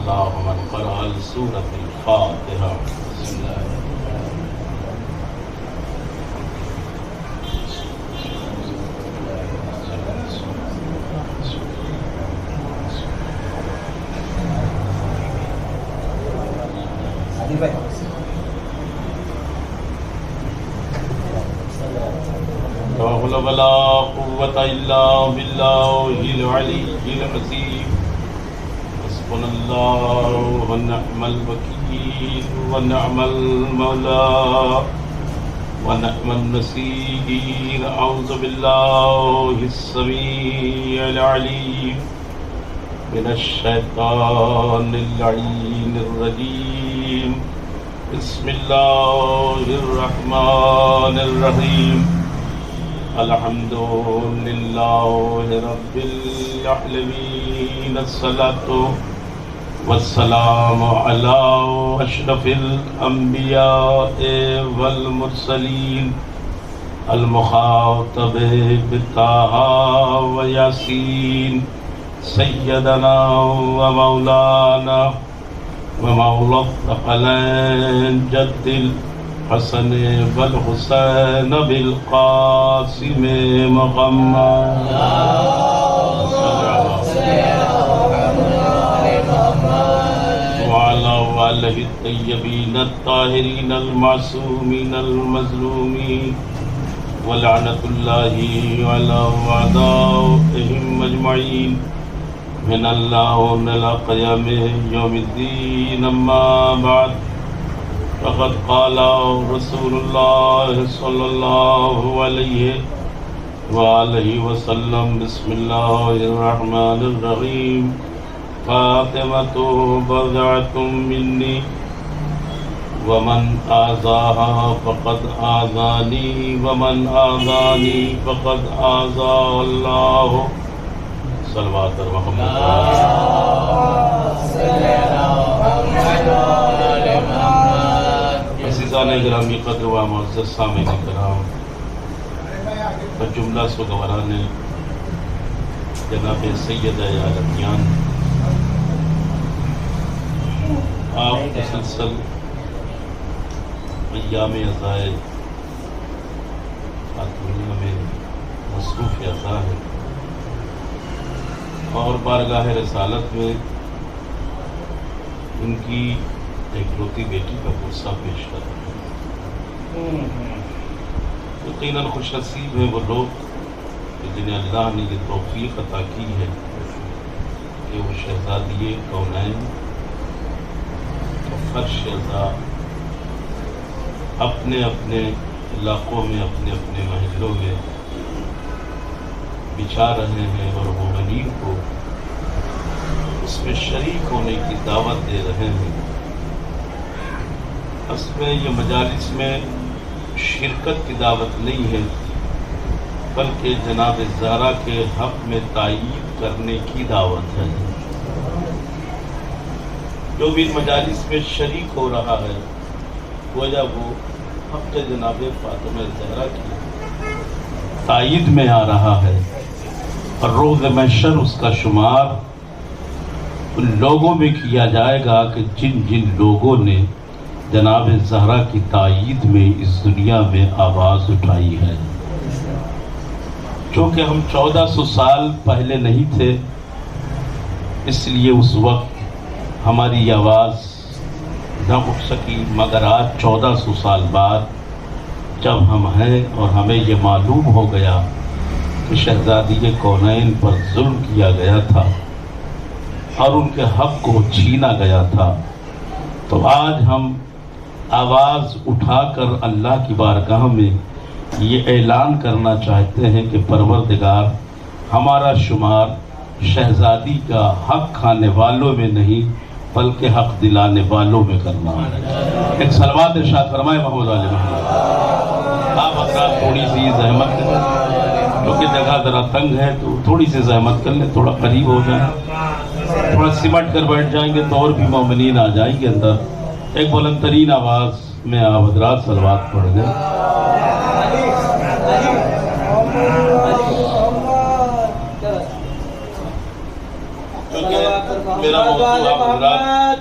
الله من قرأ سورة الفاتحة. بسم الله. لا حول ولا قوة إلا بالله العلي العظيم. حسبنا الله ونعم الوكيل ونعم المولى ونعم النصير. أعوذ بالله السميع العليم من الشيطان اللعين الرجيم. بسم الله الرحمن الرحيم. الحمد لله رب العالمين. الصلاة والسلام على أشرف الأنبياء والمرسلين المخاطب بطه وياسين سيدنا ومولانا ومولى الثقلين جد الحسن والحسين بالقاسم محمد. وعلى آله الطيبين الطاهرين المعصومين المظلومين ولعنة الله على أعدائهم أجمعين من الله إلى قيام يوم الدين. أما بعد فقد قال رسول الله صلى الله عليه وآله وسلم. بسم الله الرحمن الرحيم. فاطمة بضعة مني ومن آذاها فقد آذاني ومن آذاني فقد آذى الله. صلوات محمد. عزیزان گرامی قدر و معزز سامعین کرام و جملہ سوگواران جناب سید عالمیان، آپ مسلسل ایام عزائے دنیا میں مصروف عزا ہے اور بارگاہ رسالت میں ان کی ایک روتی بیٹی کا غصہ پیش کر رہے ہیں. یقیناً خوش نصیب ہیں وہ لوگ کہ جنہیں اللہ نے یہ توفیق عطا کی ہے کہ وہ شہزادی کونین فرش عزا اپنے اپنے علاقوں میں اپنے اپنے محلوں میں بچھا رہے ہیں اور مومنین کو اس میں شریک ہونے کی دعوت دے رہے ہیں. اس میں یہ مجالس میں شرکت کی دعوت نہیں ہے بلکہ جناب زہرا کے حق میں تائید کرنے کی دعوت ہے. جو بھی مجالس میں شریک ہو رہا ہے گویا وہ حق جناب فاطمہ زہرا کی تائید میں آ رہا ہے اور روز محشر اس کا شمار ان لوگوں میں کیا جائے گا کہ جن جن لوگوں نے جناب زہرا کی تائید میں اس دنیا میں آواز اٹھائی ہے. چونکہ ہم 1400 سال پہلے نہیں تھے اس لیے اس وقت ہماری آواز نہ اٹھ سکی، مگر آج 1400 سال بعد جب ہم ہیں اور ہمیں یہ معلوم ہو گیا کہ شہزادی کونین پر ظلم کیا گیا تھا اور ان کے حق کو چھینا گیا تھا، تو آج ہم آواز اٹھا کر اللہ کی بارگاہ میں یہ اعلان کرنا چاہتے ہیں کہ پروردگار ہمارا شمار شہزادی کا حق کھانے والوں میں نہیں بلکہ حق دلانے والوں میں کرنا. ایک صلوات ارشاد فرمائے محمد علیہ محمد. آپ حضرات تھوڑی سی زحمت کریں کیونکہ جگہ ذرا تنگ ہے تو تھوڑی سی زحمت کر لیں، تھوڑا قریب ہو جائیں، تھوڑا سمٹ کر بیٹھ جائیں گے تو اور بھی مومنین آ جائیں گے اندر. ایک بلند ترین آواز میں آپ حضرات صلوات پڑھ دیں. میرا موضوع آپ حضرات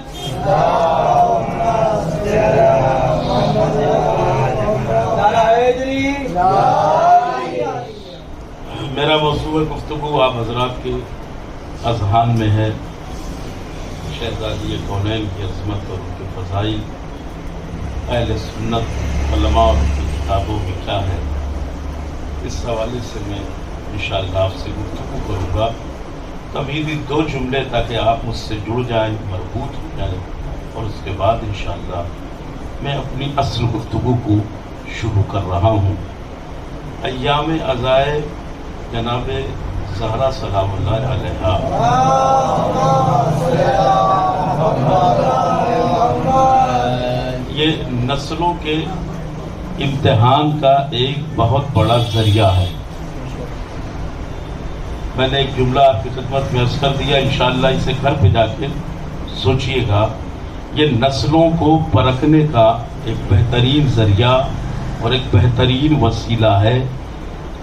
میرا موضوع گفتگو آپ حضرات کے اذہان میں ہے شہزادی کونین کی عظمت اور ان کے فضائل، اہل سنت علماء اور ان کی کتابوں میں کیا ہے، اس حوالے سے میں انشاءاللہ آپ سے گفتگو کروں گا۔ تمہیدی 2 جملے تاکہ آپ مجھ سے جڑ جائیں، مربوط ہو جائیں، اور اس کے بعد انشاءاللہ میں اپنی اصل گفتگو کو شروع کر رہا ہوں۔ ایام عزائے جناب زہرا سلام اللہ علیہا یہ نسلوں کے امتحان کا ایک بہت بڑا ذریعہ ہے۔ میں نے ایک جملہ آپ کی خدمت میں عرض کر دیا، انشاءاللہ اسے گھر پہ جا کے سوچئے گا۔ یہ نسلوں کو پرکھنے کا ایک بہترین ذریعہ اور ایک بہترین وسیلہ ہے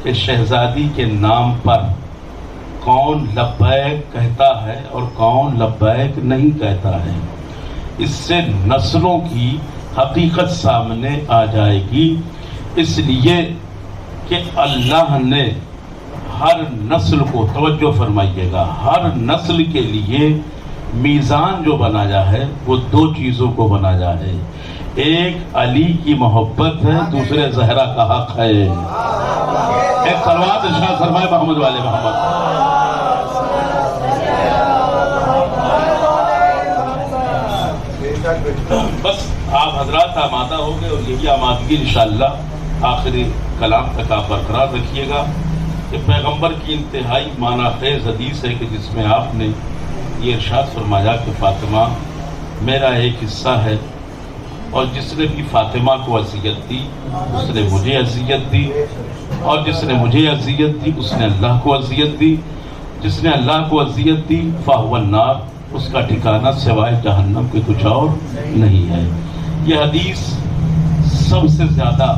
کہ شہزادی کے نام پر کون لبیک کہتا ہے اور کون لبیک نہیں کہتا ہے، اس سے نسلوں کی حقیقت سامنے آ جائے گی۔ اس لیے کہ اللہ نے ہر نسل کو، توجہ فرمائیے گا، ہر نسل کے لیے میزان جو بنایا ہے وہ 2 چیزوں کو بنایا ہے۔ ایک علی کی محبت ہے، دوسرے زہرا کا حق ہے۔ ایک صلوات ارشاد فرمائے محمد والے محمد۔ بس آپ حضرات آمادہ ہو گئے، اور یہی آمادگی انشاءاللہ آخری کلام تک آپ برقرار رکھیے گا۔ کہ پیغمبر کی انتہائی معنی خیز حدیث ہے کہ جس میں آپ نے یہ ارشاد فرمایا کہ فاطمہ میرا ایک حصہ ہے، اور جس نے بھی فاطمہ کو اذیت دی اس نے مجھے اذیت دی، اور جس نے مجھے اذیت دی اس نے اللہ کو اذیت دی، جس نے اللہ کو اذیت دی فَهُوَ النَّارُ، اس کا ٹھکانہ سوائے جہنم کے کچھ اور نہیں ہے۔ یہ حدیث سب سے زیادہ،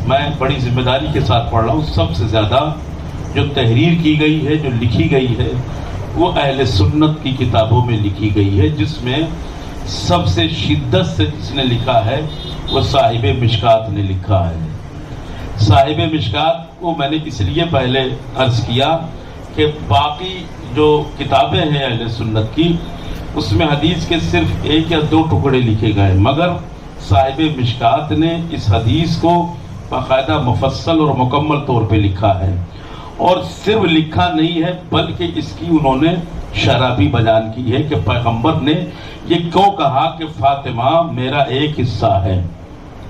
میں بڑی ذمہ داری کے ساتھ پڑھ رہا ہوں، سب سے زیادہ جو تحریر کی گئی ہے، جو لکھی گئی ہے، وہ اہل سنت کی کتابوں میں لکھی گئی ہے، جس میں سب سے شدت سے جس نے لکھا ہے وہ صاحب مشکات نے لکھا ہے۔ صاحب مشکات کو میں نے اس لیے پہلے عرض کیا کہ باقی جو کتابیں ہیں اہل سنت کی، اس میں حدیث کے صرف 1 یا 2 ٹکڑے لکھے گئے، مگر صاحب مشکات نے اس حدیث کو باقاعدہ مفصل اور مکمل طور پہ لکھا ہے، اور صرف لکھا نہیں ہے بلکہ اس کی انہوں نے شرح بھی بیان کی ہے کہ پیغمبر نے یہ کیوں کہا کہ فاطمہ میرا ایک حصہ ہے۔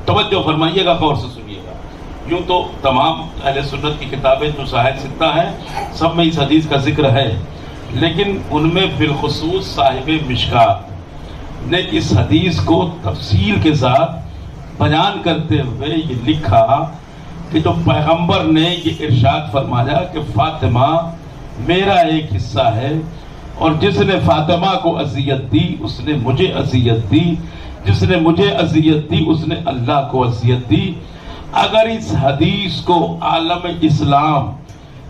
توجہ فرمائیے گا، غور سے سنیے گا۔ یوں تو تمام اہل سنت کی کتابیں جو صاحب ستہ ہیں سب میں اس حدیث کا ذکر ہے، لیکن ان میں بالخصوص صاحب مشکات نے اس حدیث کو تفصیل کے ساتھ بیان کرتے ہوئے یہ لکھا کہ جو پیغمبر نے یہ ارشاد فرمایا کہ فاطمہ میرا ایک حصہ ہے، اور جس نے فاطمہ کو اذیت دی اس نے مجھے اذیت دی، جس نے مجھے اذیت دی اس نے اللہ کو اذیت دی۔ اگر اس حدیث کو عالم اسلام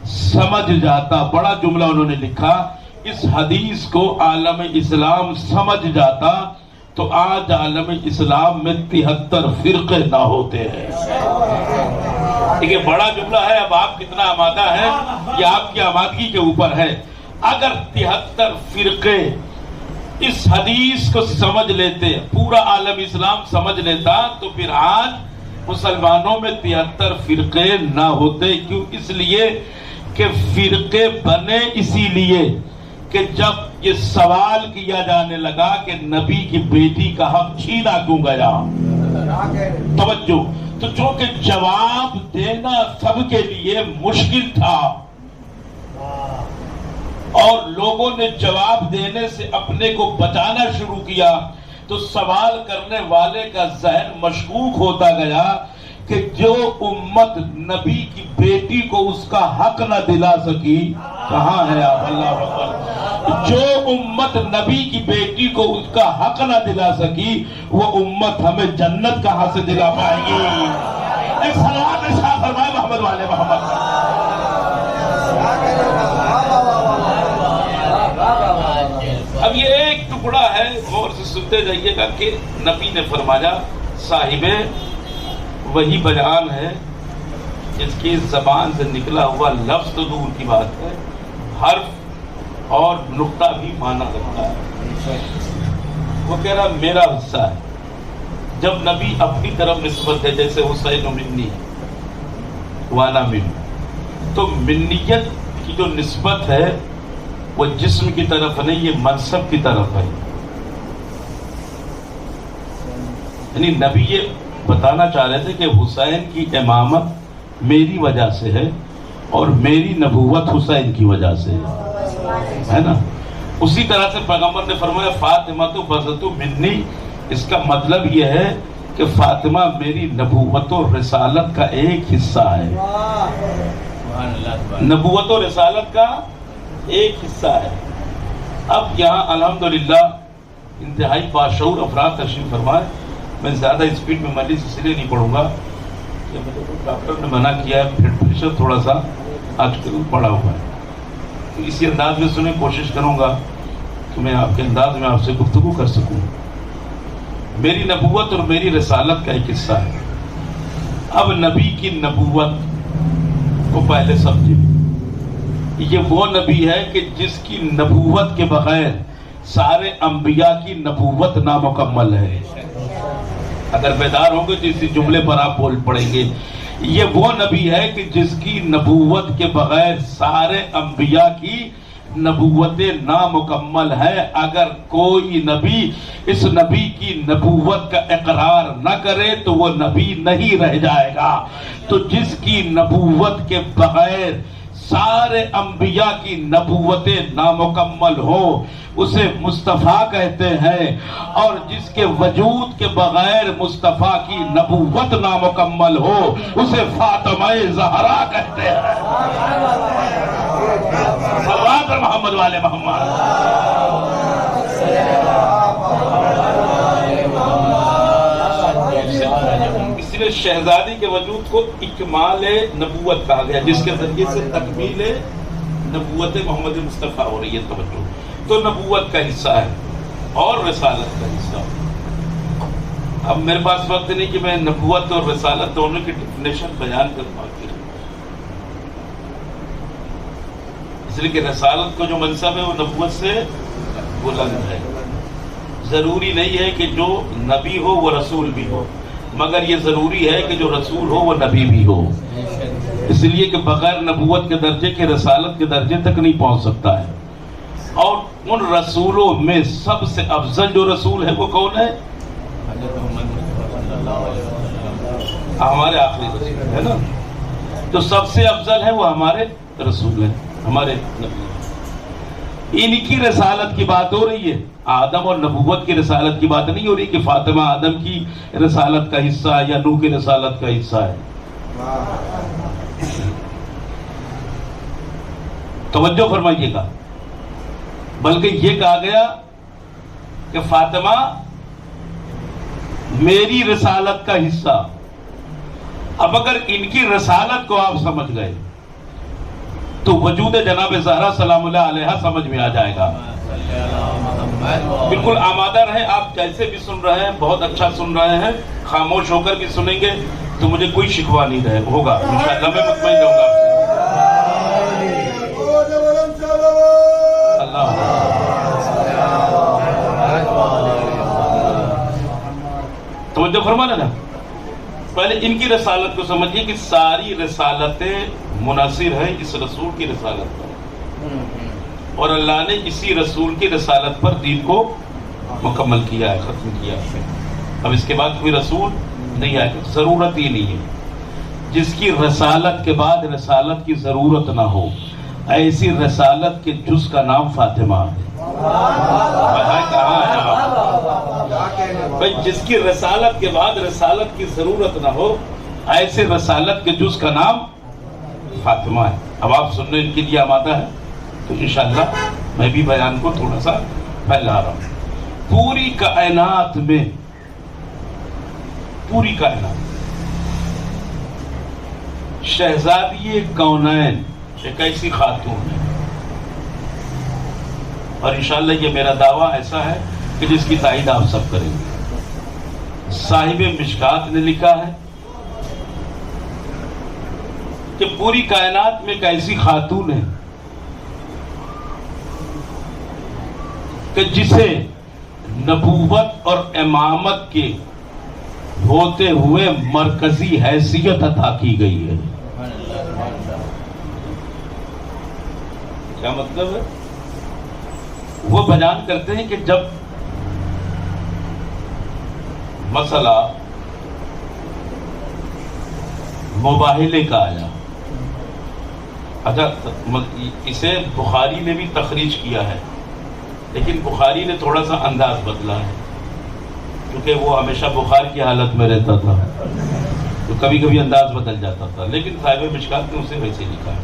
سمجھ جاتا، بڑا جملہ انہوں نے لکھا، اس حدیث کو عالم اسلام سمجھ جاتا تو آج عالم اسلام میں 73 فرقے نہ ہوتے ہیں۔ یہ بڑا جملہ ہے، اب آپ کتنا آمادہ ہیں یہ آپ کی آمادگی کے اوپر ہے۔ اگر 73 فرقے اس حدیث کو سمجھ لیتے، پورا عالم اسلام سمجھ لیتا، تو پھر آج مسلمانوں میں 73 فرقے نہ ہوتے۔ کیوں؟ اس لیے کہ فرقے بنے اسی لیے کہ جب یہ سوال کیا جانے لگا کہ نبی کی بیٹی کا حق چھینا کیوں گیا، توجہ، تو چونکہ جواب دینا سب کے لیے مشکل تھا اور لوگوں نے جواب دینے سے اپنے کو بچانا شروع کیا، تو سوال کرنے والے کا ذہن مشکوک ہوتا گیا کہ جو امت نبی کی بیٹی کو اس کا حق نہ دلا سکی، کہاں ہے آپ؟ اللہ اکبر۔ جو امت نبی کی بیٹی کو اس کا حق نہ دلا سکی، وہ امت ہمیں جنت کہاں سے دلا پائے گی؟ ایک صلوات ارشاد فرمائے محمد والے محمد۔ اب یہ ایک ٹکڑا ہے، غور سے سنتے جائیے گا کہ نبی نے فرمایا صاحب وہی بیان ہے جس کی زبان سے نکلا ہوا لفظ تو دور کی بات ہے، حرف اور نقطہ بھی معنی رکھتا ہے۔ وہ کہہ رہا میرا حصہ ہے۔ جب نبی اپنی طرف نسبت ہے، جیسے حسین و منی وانا من، تو منیت کی جو نسبت ہے وہ جسم کی طرف نہیں، یہ منصب کی طرف ہے۔ یعنی نبی یہ بتانا چاہ رہے تھے کہ حسین کی امامت میری وجہ سے ہے اور میری نبوت حسین کی وجہ سے ہے نا۔ اسی طرح سے پیغمبر نے فرمایا فاطمہ تو بذت منی، اس کا مطلب یہ ہے کہ فاطمہ میری نبوت و رسالت کا ایک حصہ ہے۔ نبوت و رسالت کا ایک حصہ ہے۔ اب یہاں الحمدللہ انتہائی باشعور افراد تشریف فرمائے۔ میں زیادہ اسپیڈ میں مجلس اس لیے نہیں پڑھوں گا کہ ڈاکٹر نے منع کیا ہے، بلڈ پریشر تھوڑا سا آج کل بڑھا ہوا ہے، تو اسی انداز میں سنیں، کوشش کروں گا کہ میں آپ کے انداز میں آپ سے گفتگو کر سکوں۔ میری نبوت اور میری رسالت کا ایک حصہ ہے۔ اب نبی کی نبوت کو پہلے سمجھے، یہ وہ نبی ہے کہ جس کی نبوت کے بغیر سارے انبیاء کی نبوت نامکمل ہے۔ اگر بیدار ہوں گے تو اسی جملے پر آپ بول پڑیں گے، یہ وہ نبی ہے کہ جس کی نبوت کے بغیر سارے انبیاء کی نبوت نامکمل ہے۔ اگر کوئی نبی اس نبی کی نبوت کا اقرار نہ کرے تو وہ نبی نہیں رہ جائے گا۔ تو جس کی نبوت کے بغیر سارے انبیاء کی نبوتیں نامکمل ہو اسے مصطفیٰ کہتے ہیں، اور جس کے وجود کے بغیر مصطفیٰ کی نبوت نامکمل ہو اسے فاطمہ زہرا کہتے ہیں۔ صلوات محمد والے محمد۔ اس لیے شہزادی کے وجود کو اکمال نبوت کہا گیا، جس کے ذریعے سے تکمیل نبوت محمد مصطفیٰ ہو رہی ہے۔ توجہ، تو نبوت کا حصہ ہے اور رسالت کا حصہ۔ اب میرے پاس وقت نہیں کہ میں نبوت اور رسالت دونوں کی ڈیفینیشن بیان کر پاتی ہوں، اس لیے کہ رسالت کو جو منصب ہے وہ نبوت سے بلند ہے۔ ضروری نہیں ہے کہ جو نبی ہو وہ رسول بھی ہو، مگر یہ ضروری ہے کہ جو رسول ہو وہ نبی بھی ہو، اس لیے کہ بغیر نبوت کے درجے کے رسالت کے درجے تک نہیں پہنچ سکتا ہے۔ اور ان رسولوں میں سب سے افضل جو رسول ہے وہ کون ہے؟ ہمارے آخری رسول ہے نا، جو سب سے افضل ہے وہ ہمارے رسول ہیں، ہمارے نبی۔ ان کی رسالت کی بات ہو رہی ہے، آدم اور نبوت کی رسالت کی بات نہیں ہو رہی کہ فاطمہ آدم کی رسالت کا حصہ ہے یا نوح کی رسالت کا حصہ ہے۔ توجہ فرمائیے گا، بلکہ یہ کہا گیا کہ فاطمہ میری رسالت کا حصہ۔ اب اگر ان کی رسالت کو آپ سمجھ گئے تو وجود جناب زہرا سلام اللہ علیہا سمجھ میں آ جائے گا۔ بالکل آمادہ رہیں، آپ جیسے بھی سن رہے ہیں بہت اچھا سن رہے ہیں، خاموش ہو کر بھی سنیں گے تو مجھے کوئی شکوہ نہیں رہے ہوگا، انشاءاللہ میں مطمئن رہوں گا آپ سے۔ اللہ توجہ فرمانا نا، پہلے ان کی رسالت کو سمجھیے کہ ساری رسالتیں منحصر ہیں اس رسول کی رسالت پر، اور اللہ نے اسی رسول کی رسالت پر دین کو مکمل کیا ہے، ختم کیا ہے۔ اب اس کے بعد کوئی رسول نہیں آئے گا، ضرورت ہی نہیں ہے۔ جس کی رسالت کے بعد رسالت کی ضرورت نہ ہو، ایسی رسالت کے جز کا نام فاطمہ ہے۔ کہاں ہے بھائی؟ جس کی رسالت کے بعد رسالت کی ضرورت نہ ہو، ایسے رسالت کے جز کا نام فاطمہ ہے۔ اب آپ سننے کے لیے آمادہ ہے تو انشاءاللہ میں بھی بیان کو تھوڑا سا پھیلا رہا ہوں۔ پوری کائنات میں، پوری کائنات شہزادی کونین ایک ایسی خاتون ہے اور انشاءاللہ یہ میرا دعویٰ ایسا ہے کہ جس کی تائید آپ سب کریں گے۔ صاحب مشکات نے لکھا ہے کہ پوری کائنات میں ایک ایسی خاتون ہے کہ جسے نبوت اور امامت کے ہوتے ہوئے مرکزی حیثیت عطا کی گئی ہے۔ کیا مطلب ہے؟ وہ بیان کرتے ہیں کہ جب مسئلہ مباہلے کا آیا، اچھا اسے بخاری نے بھی تخریج کیا ہے، لیکن بخاری نے تھوڑا سا انداز بدلا ہے، کیونکہ وہ ہمیشہ بخار کی حالت میں رہتا تھا تو کبھی کبھی انداز بدل جاتا تھا، لیکن صاحب مشکات نے اسے ویسے لکھا ہے۔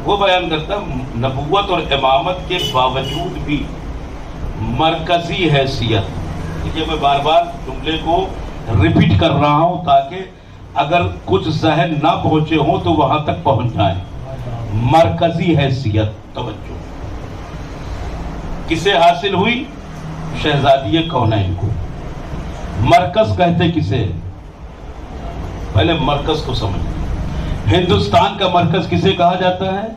وہ بیان کرتا نبوت اور امامت کے باوجود بھی مرکزی حیثیت، دیکھیے میں بار بار جملے کو ریپیٹ کر رہا ہوں تاکہ اگر کچھ ذہن نہ پہنچے ہوں تو وہاں تک پہنچ جائیں۔ مرکزی حیثیت، توجہ، کسے حاصل ہوئی؟ شہزادی کونین کو۔ مرکز کہتے کسے؟ پہلے مرکز کو سمجھیں۔ ہندوستان کا مرکز کسے کہا جاتا ہے؟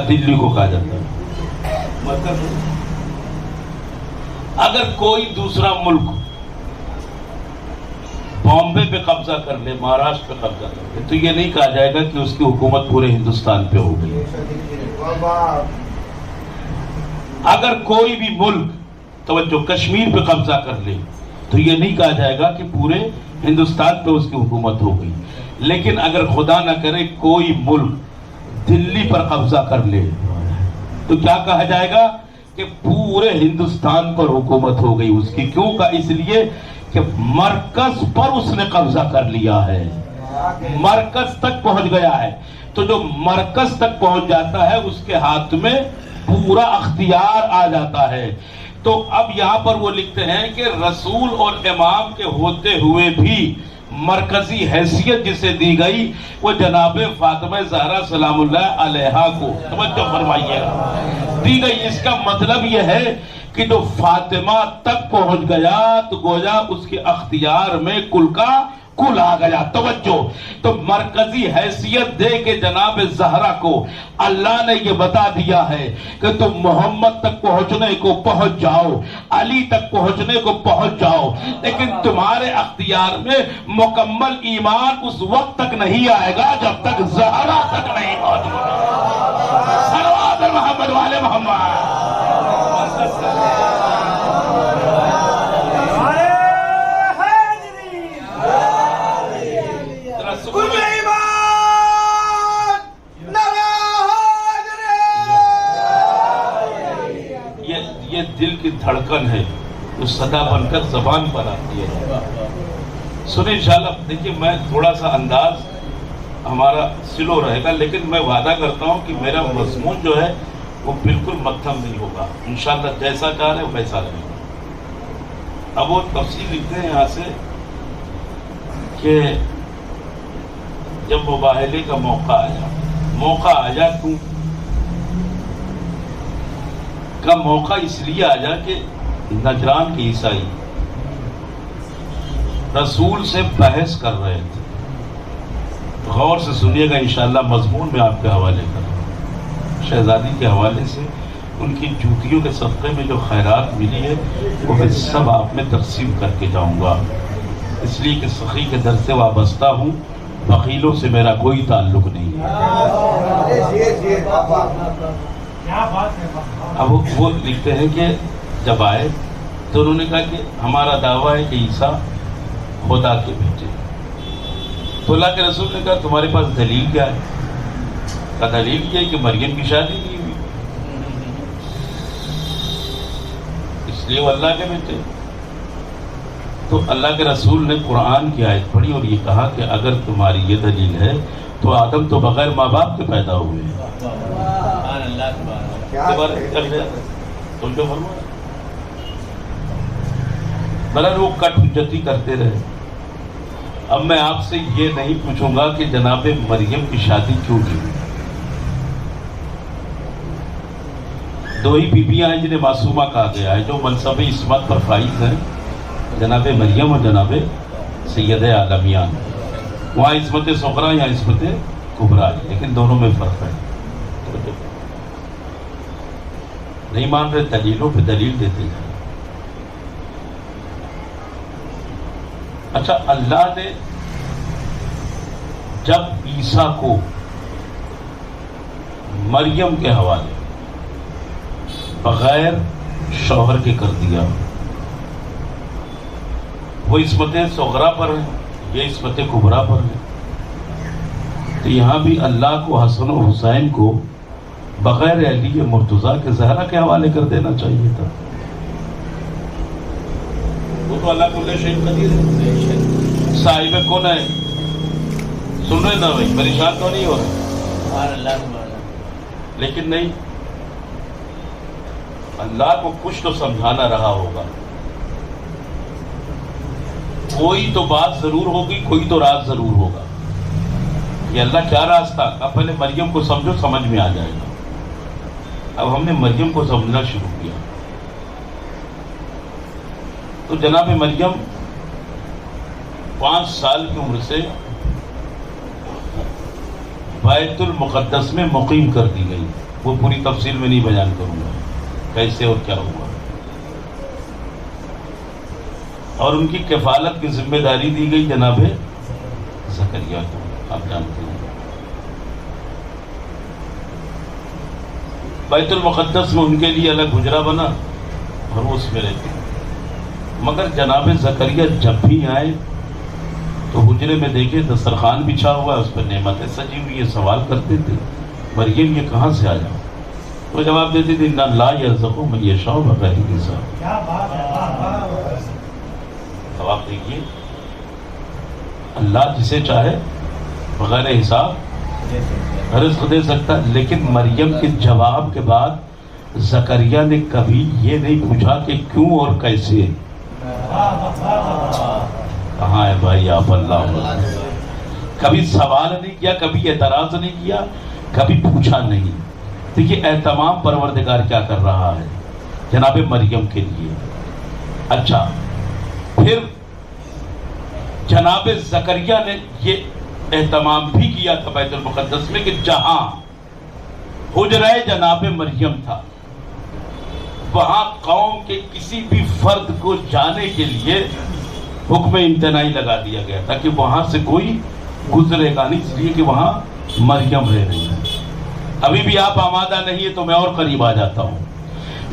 دلی کو کہا جاتا ہے مرکز۔ اگر کوئی دوسرا ملک بامبے پہ قبضہ کر لے، مہاراشٹر پہ قبضہ کر لے، تو یہ نہیں کہا جائے گا کہ اس کی حکومت پورے ہندوستان پہ ہوگی۔ اگر کوئی بھی ملک توجہ کشمیر پہ قبضہ کر لے تو یہ نہیں کہا جائے گا کہ پورے ہندوستان پہ اس کی حکومت ہوگی۔ لیکن اگر خدا نہ کرے کوئی ملک دلی پر قبضہ کر لے تو کیا کہا جائے گا کہ پورے ہندوستان پر حکومت ہو گئی اس کی۔ کیوں کا؟ اس لیے کہ مرکز پر اس نے قبضہ کر لیا ہے، مرکز تک پہنچ گیا ہے۔ تو جو مرکز تک پہنچ جاتا ہے اس کے ہاتھ میں پورا اختیار آ جاتا ہے۔ تو اب یہاں پر وہ لکھتے ہیں کہ رسول اور امام کے ہوتے ہوئے بھی مرکزی حیثیت جسے دی گئی وہ جناب فاطمہ زہرا سلام اللہ علیہا کو، توجہ فرمائیے، دی گئی۔ اس کا مطلب یہ ہے کہ جو فاطمہ تک پہنچ گیا تو گویا اس کے اختیار میں کل کا کل آ گیا۔ توجہ، تو مرکزی حیثیت دے کے جناب زہرا کو اللہ نے یہ بتا دیا ہے کہ تم محمد تک پہنچنے کو پہنچ جاؤ، علی تک پہنچنے کو پہنچ جاؤ، لیکن تمہارے اختیار میں مکمل ایمان اس وقت تک نہیں آئے گا جب تک زہرا تک نہیں پہنچے گا۔ صلوات محمد والے محمد۔ یہ دل کی دھڑکن ہے جو صدا بن کر زبان پر آتی ہے۔ سنیں انشاءاللہ، دیکھیے میں تھوڑا سا انداز ہمارا سلو رہے گا، لیکن میں وعدہ کرتا ہوں کہ میرا مضمون جو ہے وہ بالکل متھم نہیں ہوگا، انشاءاللہ جیسا چاہ رہے ویسا رہے گا۔ اب وہ تفصیل لکھتے ہیں یہاں سے کہ جب مباہلے کا موقع آیا کیوں کا موقع اس لیے آیا کہ نجران کے عیسائی رسول سے بحث کر رہے تھے۔ غور سے سنیے گا انشاءاللہ، مضمون میں آپ کے حوالے کروں، شہزادی کے حوالے سے ان کی جوتیوں کے صدقے میں جو خیرات ملی ہے وہ میں سب آپ میں تقسیم کر کے جاؤں گا، اس لیے کہ سخی کے در سے وابستہ ہوں، بخیلوں سے میرا کوئی تعلق نہیں ہے۔ اب وہ لکھتے ہیں کہ جب آئے تو انہوں نے کہا کہ ہمارا دعویٰ ہے کہ عیسیٰ خدا کے بیٹے۔ تو اللہ کے رسول نے کہا تمہارے پاس دلیل کیا ہے؟ کہا دلیل یہ ہے کہ مریم کی شادی نہیں ہوئی، اس لیے وہ اللہ کے بیٹے۔ تو اللہ کے رسول نے قرآن کی آیت پڑھی اور یہ کہا کہ اگر تمہاری یہ دلیل ہے تو آدم تو بغیر ماں باپ کے پیدا ہوئے۔ بلن وہ کٹ حجتی کرتے رہے۔ اب میں آپ سے یہ نہیں پوچھوں گا کہ جناب مریم کی شادی کیوں نہیں ہوئی، دو ہی بیویاں ہیں جنہیں معصومہ کہا گیا ہے، جو منصب عصمت پر فائز ہیں، جناب مریم اور جناب سید عالمیان۔ وہاں عصمت صغریٰ یا عصمت کبریٰ، لیکن دونوں میں فرق ہے۔ نہیں مان رہے، دلیلوں پہ دلیل دیتے ہیں۔ اچھا، اللہ نے جب عیسیٰ کو مریم کے حوالے بغیر شوہر کے کر دیا، وہ عصمت صغریٰ پر ہے، یہ عصمت کبریٰ پر ہے، تو یہاں بھی اللہ کو حسن و حسین کو بغیر علی مرتضیٰ کے زہرا کے حوالے کر دینا چاہیے تھا۔ وہ تو اللہ کل شیء قدیر ہے، صاحب کون ہے۔ سن رہے نا بھائی، پریشان تو نہیں ہو رہے؟ لیکن نہیں، اللہ کو کچھ تو سمجھانا رہا ہوگا، کوئی تو بات ضرور ہوگی، کوئی تو راز ضرور ہوگا۔ یہ اللہ کیا راز تھا؟ اب پہلے مریم کو سمجھو، سمجھ میں آ جائے گا۔ اب ہم نے مریم کو سمجھنا شروع کیا تو جناب مریم 5 سال کی عمر سے بیت المقدس میں مقیم کر دی گئی۔ وہ پوری تفصیل میں نہیں بیان کروں گا کیسے اور کیا ہوا، اور ان کی کفالت کی ذمہ داری دی گئی جناب زکریا کو، آپ جانتے ہیں۔ بیت المقدس میں ان کے لیے الگ حجرہ بنا اور وہ اس میں رہتے، مگر جناب زکریا جب بھی آئے تو حجرے میں دیکھے دسترخوان بچھا ہوا ہے، اس پر نعمتیں سجی ہوئی، یہ سوال کرتے تھے مریم یہ کہاں سے آیا؟ وہ جواب دیتی تھی ان اللہ یرزق من یشاء بغیر حساب۔ اب آپ دیکھیے، اللہ جسے چاہے بغیر حساب رزق دے سکتا، لیکن مریم کے جواب کے بعد زکریا نے کبھی یہ نہیں پوچھا کہ کیوں اور کیسے۔ کہاں ہے بھائی آپ؟ اللہ کبھی سوال نہیں کیا، کبھی اعتراض نہیں کیا، کبھی پوچھا نہیں۔ دیکھیے اہتمام پروردگار کیا کر رہا ہے جناب مریم کے لیے۔ اچھا، پھر جناب زکریا نے یہ اہتمام بھی کیا تھا بیت المقدس میں کہ جہاں حجرہ جناب مریم تھا وہاں قوم کے کسی بھی فرد کو جانے کے لیے حکم امتناعی لگا دیا گیا تھا کہ وہاں سے کوئی گزرے گا نہیں، اس لیے کہ وہاں مریم رہ رہی ہے۔ ابھی بھی آپ آمادہ نہیں ہے تو میں اور قریب آ جاتا ہوں۔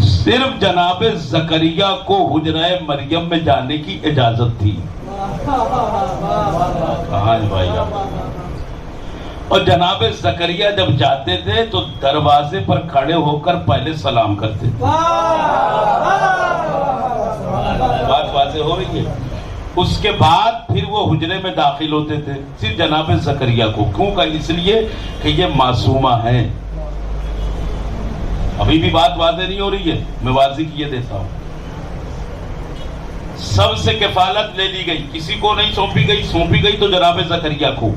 صرف جناب زکریا کو حجرہ مریم میں جانے کی اجازت تھی۔ کہاں ہے بھائی آپ؟ اور جناب زکریا جب جاتے تھے تو دروازے پر کھڑے ہو کر پہلے سلام کرتے تھے۔ بات واضح ہو رہی ہے؟ اس کے بعد پھر وہ حجرے میں داخل ہوتے تھے صرف جناب زکریا کو۔ کیوں کہ اس لیے کہ یہ معصومہ ہیں۔ ابھی بھی بات واضح نہیں ہو رہی ہے، میں واضح کیے دیتا ہوں۔ سب سے کفالت لے لی گئی، کسی کو نہیں سونپی گئی تو جناب زکریا کو۔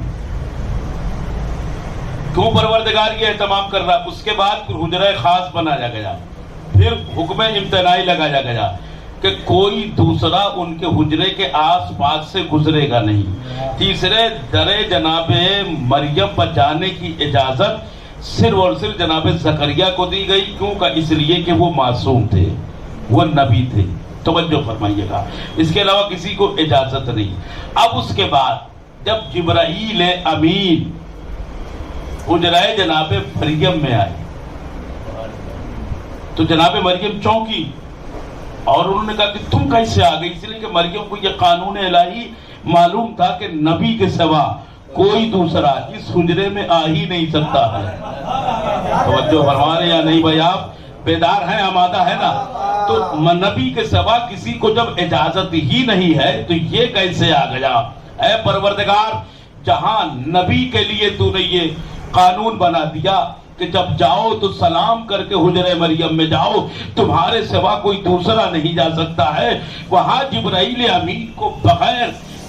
کیوں پروردگار یہ اہتمام کر رہا؟ اس کے بعد پھر حجرہ خاص بنایا گیا، پھر حکم امتناعی لگایا گیا کہ کوئی دوسرا ان کے حجرے کے آس پاس سے گزرے گا نہیں۔ تیسرے درے جناب مریم پر جانے کی اجازت صرف اور صرف جناب زکریا کو دی گئی۔ کیوں کہ اس لیے کہ وہ معصوم تھے، وہ نبی تھے۔ توجہ فرمائیے گا، اس کے علاوہ کسی کو اجازت نہیں۔ اب اس کے بعد جب جبرائیل امین حجرہ جناب مریم میں آئے تو جناب مریم چونکی اور انہوں نے کہا کہ تم کیسے آ گئی؟ اس لیے کہ مریم کو یہ قانون الہی معلوم تھا کہ نبی کے سوا کوئی دوسرا اس حجرے میں آ ہی نہیں سکتا ہے۔ توجہ فرما رہے یا نہیں بھائی؟ آپ بیدار ہیں، آمادہ ہے نا؟ تو نبی کے سوا کسی کو جب اجازت ہی نہیں ہے تو یہ کیسے آ گیا؟ اے پروردگار، جہاں نبی کے لیے تو نے یہ قانون بنا دیا کہ جب جاؤ تو سلام کر کے حجرہ مریم میں جاؤ، تمہارے سوا کوئی دوسرا نہیں جا سکتا ہے، وہاں جبرائیل امین کو بغیر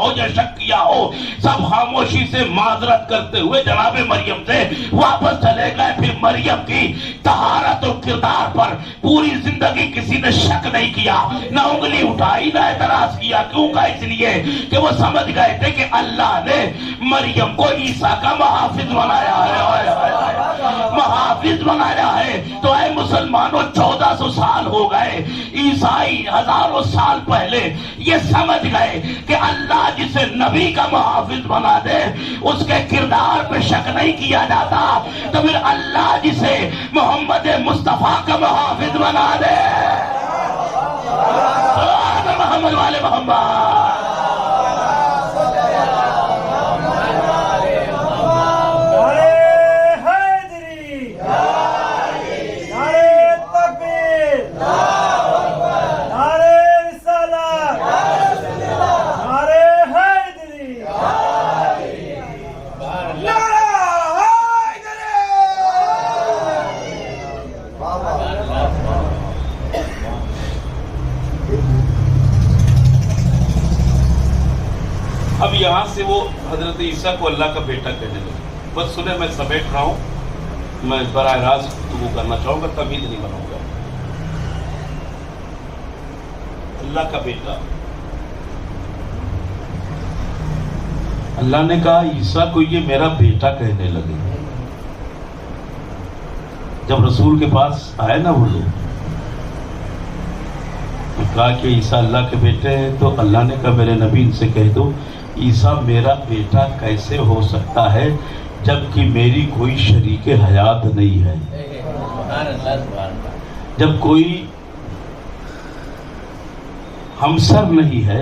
ہو یا شک کیا ہو، سب خاموشی سے معذرت کرتے ہوئے جناب مریم سے واپس چلے گئے۔ پھر مریم کی طہارت و کردار پر پوری زندگی کسی نے شک نہیں کیا، نہ انگلی اٹھائی نہ اعتراض کیا۔ کیوں کا؟ اس لیے کہ وہ سمجھ گئے تھے کہ اللہ نے مریم کو عیسیٰ کا محافظ بنایا ہے، محافظ بنایا ہے۔ تو اے مسلمانوں، 1400 سال ہو گئے، عیسائی ہزاروں سال پہلے یہ سمجھ گئے کہ اللہ جسے نبی کا محافظ بنا دے اس کے کردار پہ شک نہیں کیا جاتا، تو پھر اللہ جسے محمد مصطفیٰ کا محافظ بنا دے، محمد والے محمد، اب یہاں سے وہ حضرت عیسیٰ کو اللہ کا بیٹا کہنے لگے۔ بس سنیں، میں سمیٹ رہا ہوں، میں براہ راست گفتگو کرنا چاہوں گا، تمہید نہیں بناؤں گا۔ اللہ کا بیٹا، اللہ نے کہا عیسیٰ کو یہ میرا بیٹا کہنے لگے۔ جب رسول کے پاس آئے نا وہ لوگ، کہا کہ عیسیٰ اللہ کے بیٹے ہیں، تو اللہ نے کہا میرے نبی ان سے کہہ دو عیسیٰ میرا بیٹا کیسے ہو سکتا ہے جبکہ میری کوئی شریک حیات نہیں ہے، جب کوئی ہمسر نہیں ہے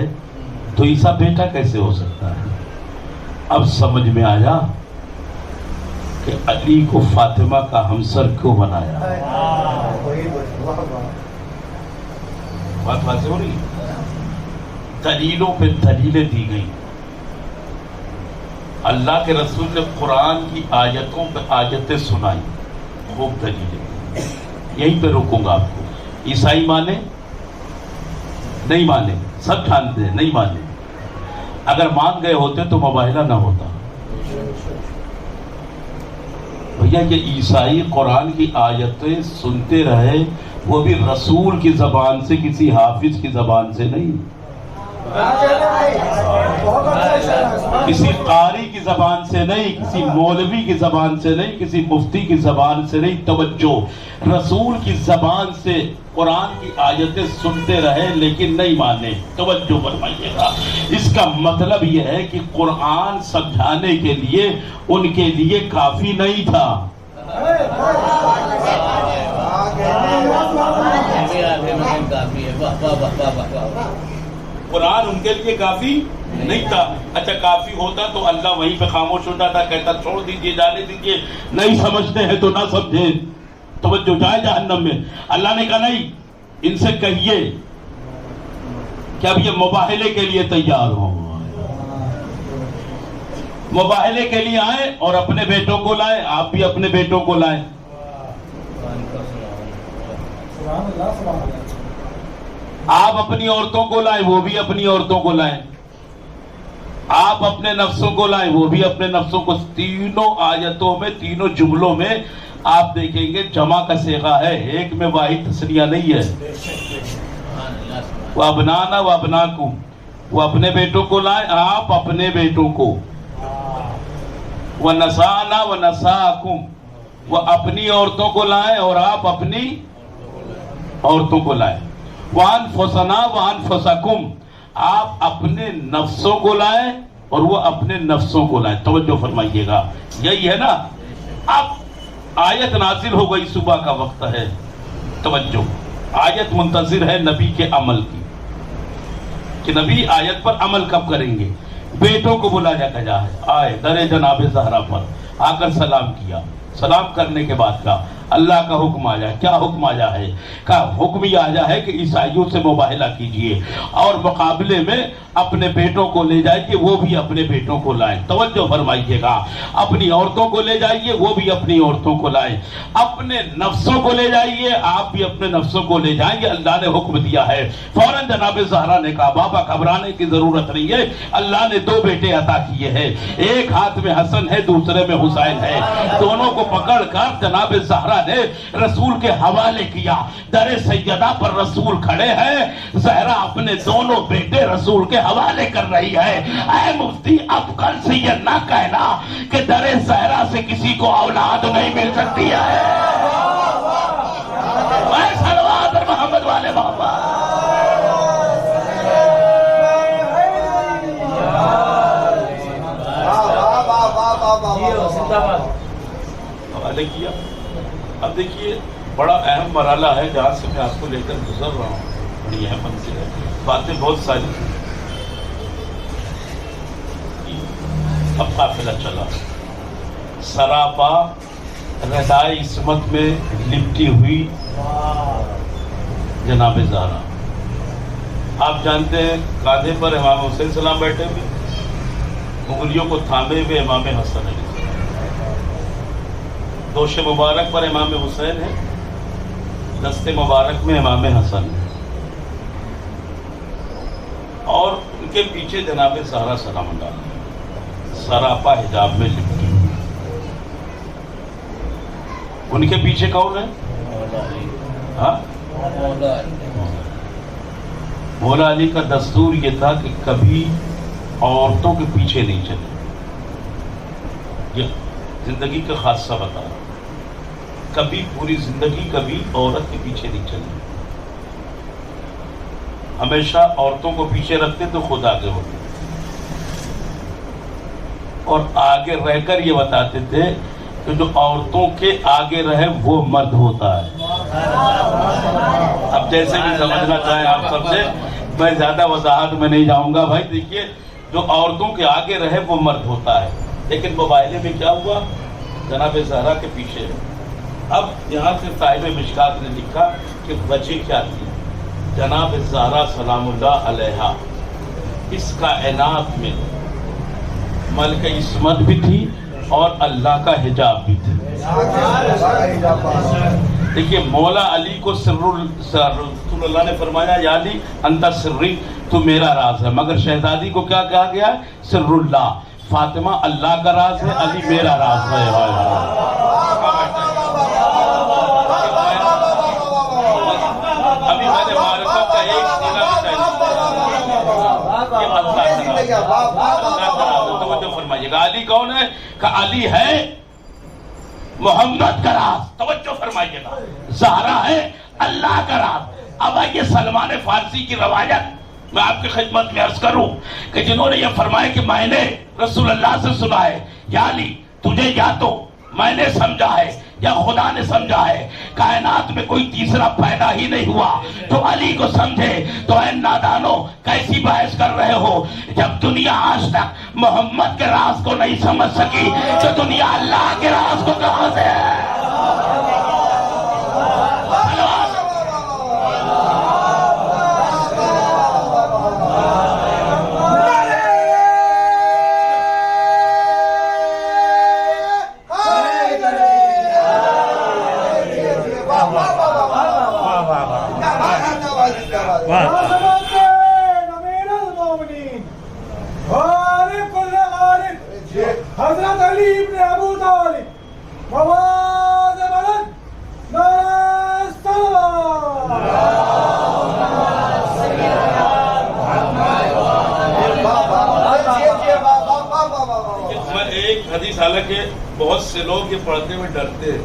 تو عیسیٰ بیٹا کیسے ہو سکتا ہے۔ اب سمجھ میں آیا کہ علی کو فاطمہ کا ہمسر کیوں بنایا۔ بات واضح ہو رہی، دلیلوں پہ دلیلیں دی گئی۔ اللہ کے رسول نے قرآن کی آیتوں پہ آیتیں سنائی، خوب دلیلیں۔ یہیں پہ روکوں گا آپ کو۔ عیسائی مانے نہیں مانے، سب جانتے ہیں نہیں مانے، اگر مان گئے ہوتے تو مباہلہ نہ ہوتا۔ بھیا یہ عیسائی قرآن کی آیتیں سنتے رہے، وہ بھی رسول کی زبان سے، کسی حافظ کی زبان سے نہیں، کسی قاری کی زبان سے نہیں، کسی مولوی کی زبان سے نہیں، کسی مفتی کی زبان سے نہیں۔ توجہ، رسول کی زبان سے قرآن کی آیتیں سنتے رہے لیکن نہیں مانے۔ توجہ فرمائیے گا، اس کا مطلب یہ ہے کہ قرآن سمجھانے کے لیے ان کے لیے کافی نہیں تھا۔ قرآن ان کے لیے کافی نہیں تھا۔ اچھا کافی ہوتا تو اللہ وہیں پہ خاموش ہوتا تھا، کہتا چھوڑ دیجئے، جانے دیجئے، نہیں سمجھتے ہیں تو نہ سمجھیں، توجہ جائے جہنم میں۔ اللہ نے کہا نہیں، ان سے کہیے کہ اب یہ مباہلے کے لیے تیار ہو، مباہلے کے لیے آئے اور اپنے بیٹوں کو لائے، آپ بھی اپنے بیٹوں کو لائیں۔ آپ اپنی عورتوں کو لائیں، وہ بھی اپنی عورتوں کو لائیں، آپ اپنے نفسوں کو لائیں، وہ بھی اپنے نفسوں کو۔ تینوں آیتوں میں، تینوں جملوں میں آپ دیکھیں گے جمع کا صیغہ ہے، ایک میں واحد تثنیہ نہیں ہے۔ وہ ابنانا و ابناکم، وہ اپنے بیٹوں کو لائیں، آپ اپنے بیٹوں کو۔ وہ نسانا و نساکم، وہ اپنی عورتوں کو لائیں اور آپ اپنی عورتوں کو لائیں۔ وَأَنفُسَنَا وَأَنفُسَكُمْ، آپ اپنے نفسوں کو لائیں اور وہ اپنے نفسوں کو لائیں۔ توجہ فرمائیے گا، یہی ہے نا۔ اب آیت نازل ہو گئی، صبح کا وقت ہے، توجہ، آیت منتظر ہے نبی کے عمل کی کہ نبی آیت پر عمل کب کریں گے۔ بیٹوں کو بلایا گیا ہے، آئے در جناب زہرا پر، آ کر سلام کیا، سلام کرنے کے بعد کہا اللہ کا حکم آیا. کیا حکم آیا ہے؟ کہ حکم یہ آیا ہے کہ عیسائیوں سے مباہلہ کیجئے اور مقابلے میں اپنے بیٹوں کو لے جائیے، وہ بھی اپنے بیٹوں کو لائیں. توجہ فرمائیے گا. اپنی عورتوں کو لے جائیے، وہ بھی اپنی عورتوں کو لائیں. اپنے نفسوں کو لے جائیے، آپ بھی اپنے نفسوں کو لے جائیں گے. اللہ نے حکم دیا ہے. فوراً جناب زہرا نے کہا بابا گھبرانے کی ضرورت نہیں ہے، اللہ نے 2 بیٹے عطا کیے ہیں، ایک ہاتھ میں حسن ہے، دوسرے میں حسین ہے. دونوں کو پکڑ کر جناب زہرا نے رسول کے حوالے کیا. در سیدہ پر رسول کھڑے ہیں، زہرا اپنے دونوں بیٹے رسول کے حوالے کر رہی ہے. اے مفتی، اب کل سے یہ نہ کہنا کہ در زہرا سے کسی کو اولاد نہیں مل سکتی ہے. اے صلوات محمد والے بابا. حوالے کیا. اب دیکھیے بڑا اہم مرحلہ ہے جہاں سے میں آپ کو لے کر گزر رہا ہوں. بڑی اہم منزل ہے، باتیں بہت ساری. اب قافلہ چلا، سراپا ردائے عصمت میں لپٹی ہوئی جناب زہرا. آپ جانتے ہیں کاندھے پر امام حسین سلام بیٹھے ہوئے، انگلیوں کو تھامے ہوئے امام حسن علیہ السلام. دوش مبارک پر امام حسین ہے، دست مبارک میں امام حسن ہے، اور ان کے پیچھے جناب زہرا سلام اللہ سراپا حجاب میں لپٹی. ان کے پیچھے کون ہے؟ ہاں، مولا علی کا دستور یہ تھا کہ کبھی عورتوں کے پیچھے نہیں چلے. یہ زندگی کا خاصہ بتا رہا ہوں. کبھی پوری زندگی کبھی عورت کے پیچھے نہیں چلے. ہمیشہ عورتوں کو پیچھے رکھتے تو خود آگے ہوتے، اور آگے رہ کر یہ بتاتے تھے کہ جو عورتوں کے آگے رہے وہ مرد ہوتا ہے. اب جیسے بھی سمجھنا چاہیں آپ سب سے، میں زیادہ وضاحت میں نہیں جاؤں گا. بھائی دیکھیے، جو عورتوں کے آگے رہے وہ مرد ہوتا ہے. لیکن مباہلے میں کیا ہوا؟ جناب زہرا کے پیچھے. اب یہاں سے صاحب مشکات نے لکھا کہ وجہ کیا تھی. جناب زہرا سلام اللہ علیہا اس کائنات میں ملک عصمت بھی تھی اور اللہ کا حجاب بھی تھی. دیکھیے مولا علی کو رسول اللہ نے فرمایا یا علی انت سری، تو میرا راز ہے. مگر شہزادی کو کیا کہا گیا ہے؟ سر اللہ. فاطمہ اللہ کا راز ہے، علی میرا راز ہے. ابھی میں نے معرفت کا ایک توجہ فرمائیے گا. علی کون ہے؟ کہ علی ہے محمد کا راز. توجہ فرمائیے گا. زہرا ہے اللہ کا راز. اب آئیے سلمان فارسی کی روایت میں آپ کی خدمت میں عرض کروں کہ جنہوں نے یہ فرمایا کہ میں نے رسول اللہ سے سنا ہے، یا علی تجھے یا تو میں نے سمجھا ہے یا خدا نے سمجھا ہے، کائنات میں کوئی تیسرا پیدا ہی نہیں ہوا تو علی کو سمجھے. تو اے نادانو، کیسی بحث کر رہے ہو؟ جب دنیا آج تک محمد کے راز کو نہیں سمجھ سکی تو دنیا اللہ کے راز کو کہاں سے ہے؟ حضرت علی ابن ابو طالب مواد بلد میں ایک حدیث، حالانکہ بہت سے لوگ یہ پڑھنے میں ڈرتے ہیں،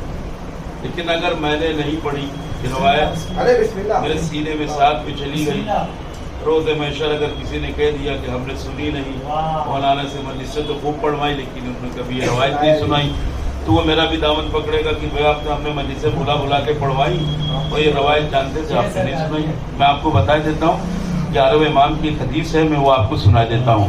لیکن اگر میں نے نہیں پڑھی یہ روایت میرے سینے میں ساتھ میں چلی گئی. روز محشر اگر کسی نے کہہ دیا کہ ہم نے سنی نہیں، مولانا سے مجلس سے تو خوب پڑھوائی لیکن انہوں نے کبھی یہ روایت نہیں سنائی، تو وہ میرا بھی دامن پکڑے گا کہ بھئی آپ نے ہم نے مجلس سے بلا کے پڑھوائی اور یہ روایت جانتے تھے آپ نے نہیں سنائی. میں آپ کو بتا دیتا ہوں، 11ویں امام کی ایک حدیث ہے، میں وہ آپ کو سنا دیتا ہوں.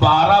12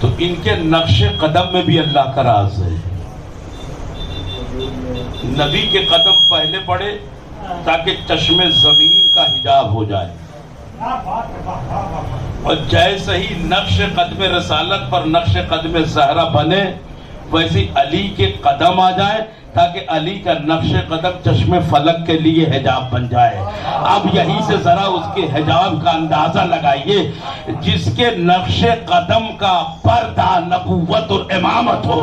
تو ان کے نقش قدم میں بھی اللہ کا راز ہے. نبی کے قدم پہلے پڑے تاکہ چشم زمین کا حجاب ہو جائے, اور جیسے ہی نقش قدم رسالت پر نقش قدم زہرا بنے ویسے علی کے قدم آ جائے تاکہ علی کا نقش قدم چشم فلک کے لیے حجاب بن جائے. اب یہی سے ذرا اس کے حجاب کا اندازہ لگائیے. جس کے نقش قدم کا پردہ نبوت اور امامت ہو,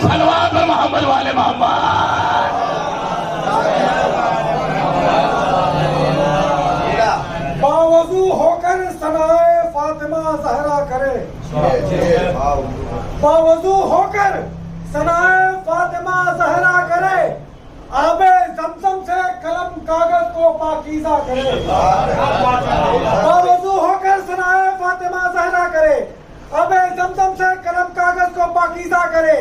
صلوات محمد والے محمد. باوضو ہو کر ثنائے فاطمہ زہرا کرے, باوضو ہو کر ثنائے فاطمہ زہرا کرے, آب زمزم سے قلم کاغذ کو پاکیزہ کرے. باوضو ہو کر ثنائے فاطمہ زہرا کرے, آب زمزم سے قلم کاغذ کو پاکیزہ کرے.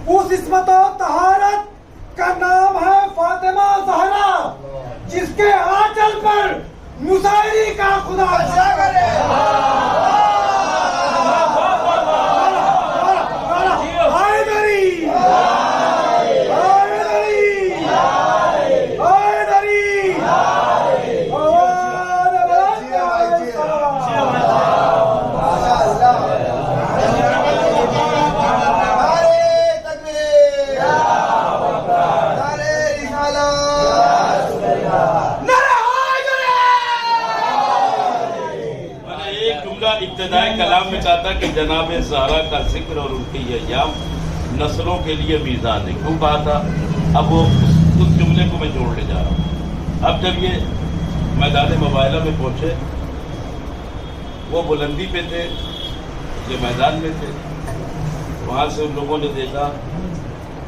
اس عصمت و طہارت کا نام ہے فاطمہ زہرا, جس کے آنچل پر مظاہری کا خدا اچھا کرے. ابتدائی کلام میں چاہتا کہ جناب زہرا کا ذکر اور ان کے یہ ایام نسلوں کے لیے میزان ہے. کیوں کہا تھا؟ اب وہ اس جملے کو میں جوڑنے جا رہا ہوں. اب جب یہ میدان مباہلہ میں پہنچے, وہ بلندی پہ تھے, یہ میدان میں تھے, وہاں سے ان لوگوں نے دیکھا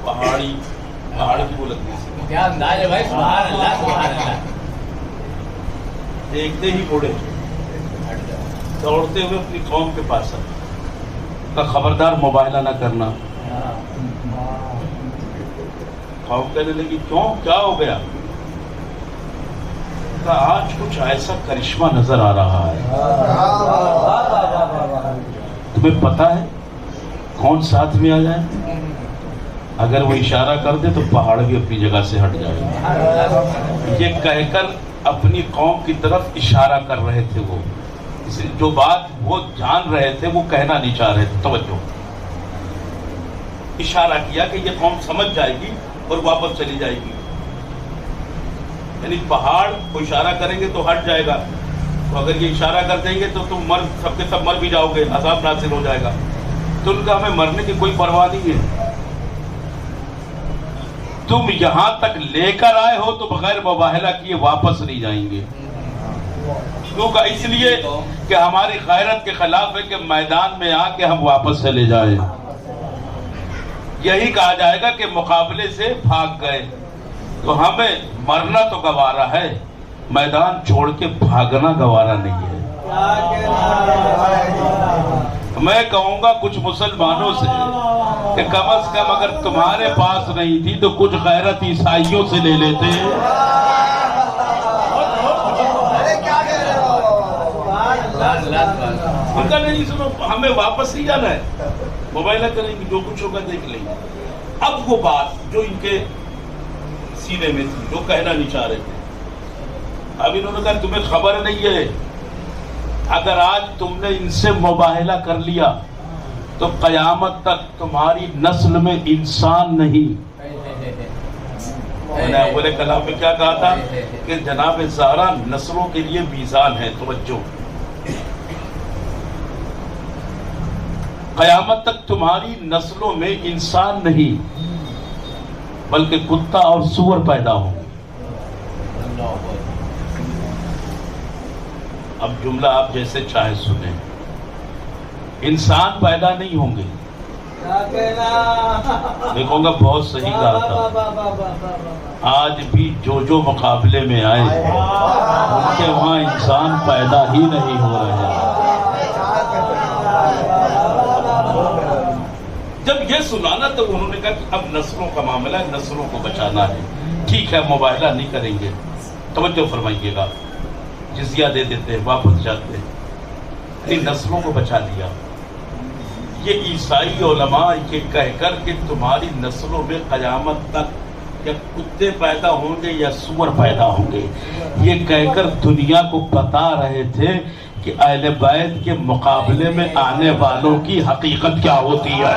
پہاڑ کی بلندی سے, کیا انداز ہے بھائی, سبحان اللہ سبحان اللہ. دیکھتے ہی بوڑھے دوڑتے ہوئے اپنی قوم کے پاس آئے, کا خبردار مباہلہ نہ کرنا. قوم کہنے لگی کیوں, کیا ہو گیا؟ کہ آج کچھ ایسا کرشمہ نظر آ رہا ہے. تمہیں پتا ہے کون ساتھ میں آ جائے؟ اگر وہ اشارہ کر دے تو پہاڑ بھی اپنی جگہ سے ہٹ جائے. یہ کہہ کر اپنی قوم کی طرف اشارہ کر رہے تھے. وہ جو بات وہ جان رہے تھے وہ کہنا نہیں چاہ رہے تھے. توجہ, اشارہ کیا کہ یہ قوم سمجھ جائے گی اور واپس چلی جائے گی. یعنی پہاڑ کو اشارہ کریں گے تو ہٹ جائے گا, تو اگر یہ اشارہ کر دیں گے تو تم سب کے سب مر بھی جاؤ گے, عذاب نازل ہو جائے گا. تو ان کا ہمیں مرنے کی کوئی پرواہ نہیں ہے. تم یہاں تک لے کر آئے ہو تو بغیر مباہلہ کیے واپس نہیں جائیں گے. کیونکہ اس لیے کہ ہماری غیرت کے خلاف ہے کہ میدان میں آ کے ہم واپس چلے جائیں. یہی کہا جائے گا کہ مقابلے سے بھاگ گئے. تو ہمیں مرنا تو گوارا ہے, میدان چھوڑ کے بھاگنا گوارا نہیں ہے. میں کہوں گا کچھ مسلمانوں سے کہ کم از کم اگر تمہارے پاس نہیں تھی تو کچھ غیرت عیسائیوں سے لے لیتے. ان کا نہیں, سنو ہمیں واپس نہیں جانا ہے, مباہلہ کریں گے, جو کچھ ہوگا دیکھ لیں گے. اب وہ بات جو ان کے سینے میں تھی, جو کہنا نہیں چاہ رہے تھے, اب انہوں نے کہا تمہیں خبر نہیں ہے, اگر آج تم نے ان سے مباہلہ کر لیا تو قیامت تک تمہاری نسل میں انسان نہیں. میں نے اول کلام میں کیا کہا تھا کہ جناب زہرا نسلوں کے لیے میزان ہے. توجہ, قیامت تک تمہاری نسلوں میں انسان نہیں بلکہ کتا اور سور پیدا ہوں. اب جملہ آپ جیسے چاہے سنیں, انسان پیدا نہیں ہوں گے. میں کہوں گا بہت صحیح کہا تھا. آج بھی جو مقابلے میں آئے ان کے وہاں انسان پیدا ہی نہیں ہو رہے ہیں. جب یہ سنانا تو انہوں نے کہا کہ اب نسلوں کا معاملہ ہے, نسلوں کو بچانا ہے. ٹھیک ہے, مباہلہ نہیں کریں گے. توجہ فرمائیے گا، جزیہ دے دیتے ہیں، واپس جاتے ہیں، اپنی نسلوں کو بچا لیا۔ یہ عیسائی علماء یہ کہہ کر کہ تمہاری نسلوں میں قیامت تک یا کتے پیدا ہوں گے یا سور پیدا ہوں گے، یہ کہہ کر دنیا کو بتا رہے تھے کہ اہل بیت کے مقابلے میں آنے والوں کی حقیقت کیا ہوتی ہے۔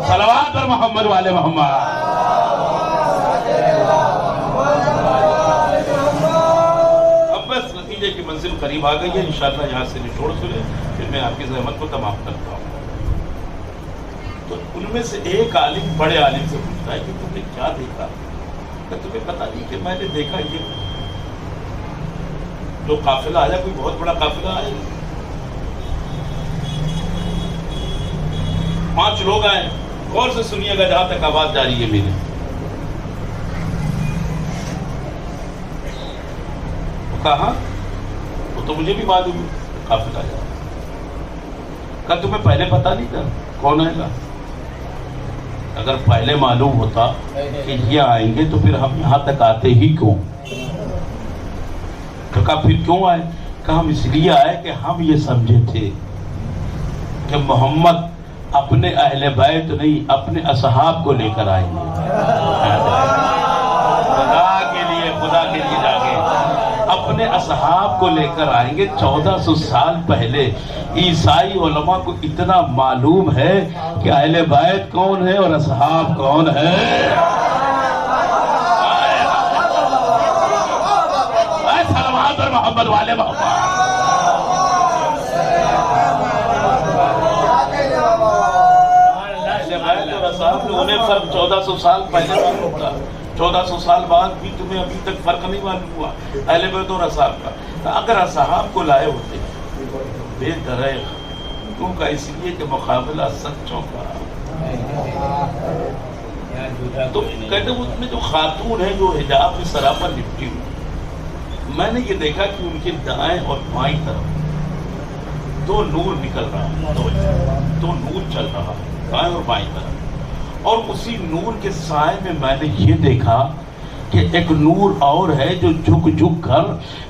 صلوات پر محمد والے محمد۔ اب بس نتیجے کی منزل قریب آ گئی ہے، انشاءاللہ یہاں سے نچوڑ سنیں، پھر میں آپ کی زحمت کو تمام کرتا ہوں۔ تو ان میں سے ایک عالم بڑے عالم سے پوچھتا ہے کہ تم نے کیا دیکھا؟ کہ تمہیں پتہ نہیں کہ میں نے دیکھا یہ جو قافلہ آیا، کوئی بہت بڑا قافلہ آیا، 5 لوگ آئے، غور سے سنیے گا جہاں تک آواز جاری ہے میری۔ کہاں؟ وہ تو مجھے بھی معلوم ہے قافلہ آیا۔ کہا تمہیں پہلے پتہ نہیں تھا کون آئے گا؟ اگر پہلے معلوم ہوتا کہ یہ آئیں گے تو پھر ہم یہاں تک آتے ہی کیوں؟ کہا پھر کیوں آئے؟ کہا ہم اس لیے آئے کہ ہم یہ سمجھے تھے کہ محمد اپنے اہل بیت نہیں، اپنے اصحاب کو لے کر آئیں گے۔ خدا کے لیے جاگے، اپنے اصحاب کو لے کر آئیں گے۔ 1400 سال پہلے عیسائی علماء کو اتنا معلوم ہے کہ اہل بیت کون ہے اور اصحاب کون ہے۔ صلوات پر محمد والے محمد۔ انہیں فرق 1400 سال پہلے معلوم تھا، 1400 سال بعد بھی تمہیں ابھی تک فرق نہیں معلوم ہوا اہل بیت اور اصحاب کا۔ اگر اصحاب کو لائے ہوتے بے درائق کیوں کا؟ اس لیے کہ مقابلہ سچوں کا۔ تو کہتے ہیں اس میں جو خاتون ہیں جو حجاب میں سراپا لپٹی ہوئی، میں نے یہ دیکھا کہ ان کے دائیں اور بائیں طرف 2 نور نکل رہا، 2 نور چل رہا دائیں اور بائیں طرف، اور اسی نور کے سائے میں نے یہ دیکھا کہ ایک نور اور ہے جو جھک جھک کر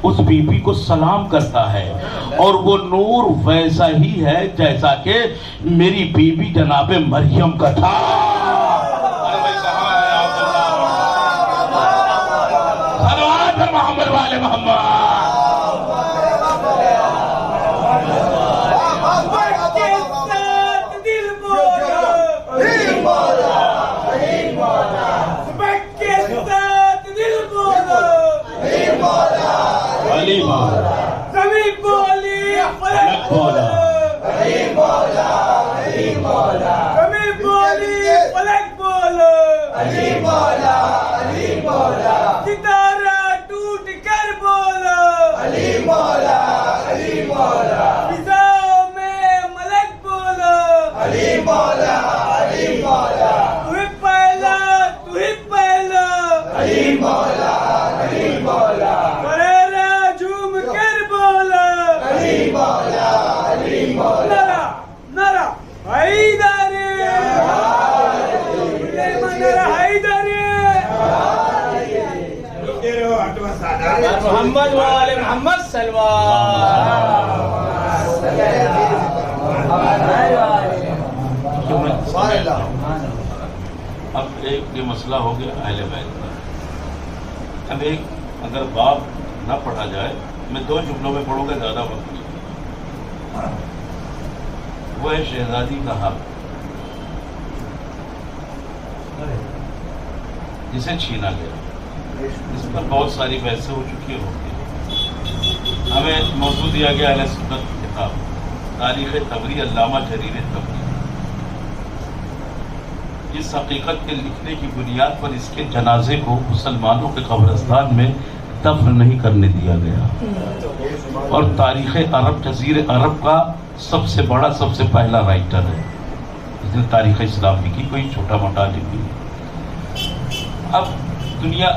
اس بی بی کو سلام کرتا ہے، اور وہ نور ویسا ہی ہے جیسا کہ میری بی بی جناب مریم کا تھا۔ صلوات پر محمد والے محمد۔ ستارہ ٹوٹ کر بولا علی مولا، علی مولا، فضاؤں میں ملک بولا علی مولا، علی مولا، تو ہی پہلا، تو ہی پہلا علی مولا، علی مولا، بریرہ جھوم کر بولا علی مولا، علی مولا، نعرہ حیدری، نعرہ حیدری، محمد وآل محمد اب ایک یہ مسئلہ ہو گیا اہل بیت کا۔ اب ایک اگر باب نہ پڑھا جائے، میں 2 جملوں میں پڑھوں گا، زیادہ وقت نہیں۔ وہ ہے شہزادی کا حق جسے چھینا گیا، اس پر بہت ساری بحثیں ہو چکی ہوتی۔ ہمیں موضوع دیا گیا اہل سنت کی کتاب تاریخ طبری، علامہ جریر طبری۔ اس حقیقت کے لکھنے کی بنیاد پر اس کے جنازے کو مسلمانوں کے قبرستان میں دفن نہیں کرنے دیا گیا، اور تاریخ عرب، جزیر عرب کا سب سے بڑا، سب سے پہلا رائٹر ہے جس نے تاریخ اسلام لکھی، کوئی چھوٹا موٹا عالم نہیں۔ اب دنیا